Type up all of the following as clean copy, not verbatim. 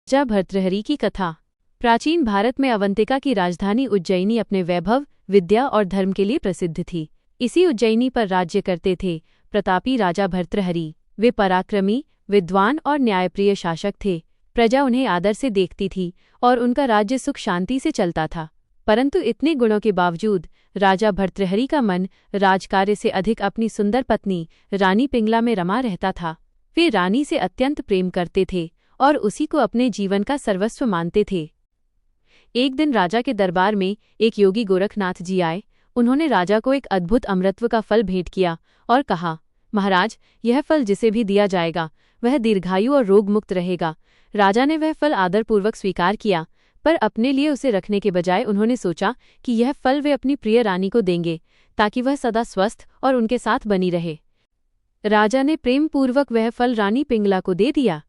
राजा भर्तृहरि की कथा। प्राचीन भारत में अवंतिका की राजधानी उज्जैनी अपने वैभव, विद्या और धर्म के लिए प्रसिद्ध थी। इसी उज्जैनी पर राज्य करते थे प्रतापी राजा भर्तृहरि। वे पराक्रमी, विद्वान और न्यायप्रिय शासक थे। प्रजा उन्हें आदर से देखती थी और उनका राज्य सुख शांति से चलता था। परंतु इतने गुणों के बावजूद राजा भर्तृहरि का मन राजकार्य से अधिक अपनी सुंदर पत्नी रानी पिंगला में रमा रहता था। वे रानी से अत्यंत प्रेम करते थे और उसी को अपने जीवन का सर्वस्व मानते थे। एक दिन राजा के दरबार में एक योगी गोरखनाथ जी आए। उन्होंने राजा को एक अद्भुत अमृतत्व का फल भेंट किया और कहा, महाराज, यह फल जिसे भी दिया जाएगा वह दीर्घायु और रोग मुक्त रहेगा। राजा ने वह फल आदरपूर्वक स्वीकार किया, पर अपने लिए उसे रखने के बजाय उन्होंने सोचा कि यह फल वे अपनी प्रिय रानी को देंगे ताकि वह सदा स्वस्थ और उनके साथ बनी रहे। राजा ने प्रेमपूर्वक वह फल रानी पिंगला को दे दिया,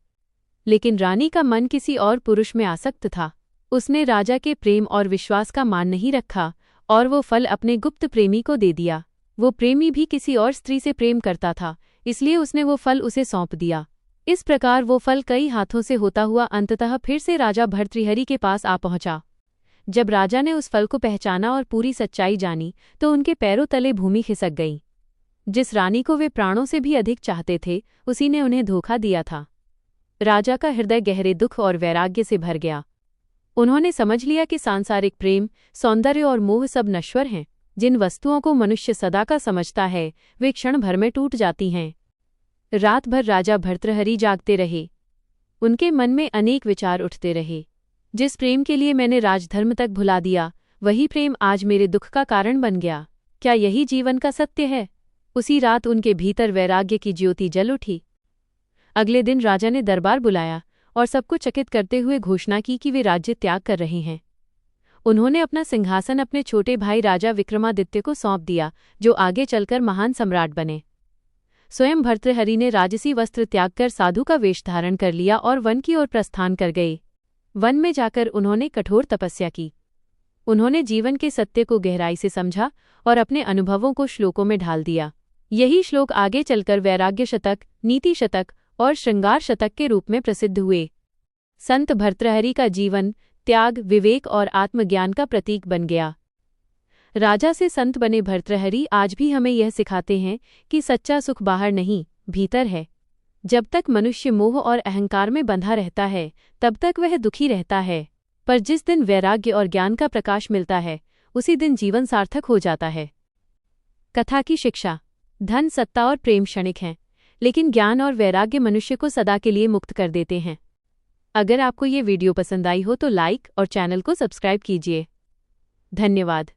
लेकिन रानी का मन किसी और पुरुष में आसक्त था। उसने राजा के प्रेम और विश्वास का मान नहीं रखा और वो फल अपने गुप्त प्रेमी को दे दिया। वो प्रेमी भी किसी और स्त्री से प्रेम करता था, इसलिए उसने वो फल उसे सौंप दिया। इस प्रकार वो फल कई हाथों से होता हुआ अंततः फिर से राजा भर्तृहरि के पास आ पहुंचा। जब राजा ने उस फल को पहचाना और पूरी सच्चाई जानी तो उनके पैरों तले भूमि खिसक गई। जिस रानी को वे प्राणों से भी अधिक चाहते थे, उसी ने उन्हें धोखा दिया था। राजा का हृदय गहरे दुख और वैराग्य से भर गया। उन्होंने समझ लिया कि सांसारिक प्रेम, सौंदर्य और मोह सब नश्वर हैं। जिन वस्तुओं को मनुष्य सदा का समझता है वे क्षण भर में टूट जाती हैं। रात भर राजा भर्तृहरि जागते रहे। उनके मन में अनेक विचार उठते रहे। जिस प्रेम के लिए मैंने राजधर्म तक भुला दिया, वही प्रेम आज मेरे दुख का कारण बन गया। क्या यही जीवन का सत्य है? उसी रात उनके भीतर वैराग्य की ज्योति जल उठी। अगले दिन राजा ने दरबार बुलाया और सबको चकित करते हुए घोषणा की कि वे राज्य त्याग कर रहे हैं। उन्होंने अपना सिंहासन अपने छोटे भाई राजा विक्रमादित्य को सौंप दिया, जो आगे चलकर महान सम्राट बने। स्वयं भर्तृहरि ने राजसी वस्त्र त्याग कर साधु का वेश धारण कर लिया और वन की ओर प्रस्थान कर गए। वन में जाकर उन्होंने कठोर तपस्या की। उन्होंने जीवन के सत्य को गहराई से समझा और अपने अनुभवों को श्लोकों में ढाल दिया। यही श्लोक आगे चलकर वैराग्य शतक, नीति शतक और श्रृंगार शतक के रूप में प्रसिद्ध हुए। संत भर्तृहरि का जीवन त्याग, विवेक और आत्मज्ञान का प्रतीक बन गया। राजा से संत बने भर्तृहरि आज भी हमें यह सिखाते हैं कि सच्चा सुख बाहर नहीं, भीतर है। जब तक मनुष्य मोह और अहंकार में बंधा रहता है तब तक वह दुखी रहता है, पर जिस दिन वैराग्य और ज्ञान का प्रकाश मिलता है उसी दिन जीवन सार्थक हो जाता है। कथा की शिक्षा। धन, सत्ता और प्रेम क्षणिक हैं, लेकिन ज्ञान और वैराग्य मनुष्य को सदा के लिए मुक्त कर देते हैं। अगर आपको ये वीडियो पसंद आई हो तो लाइक और चैनल को सब्सक्राइब कीजिए। धन्यवाद।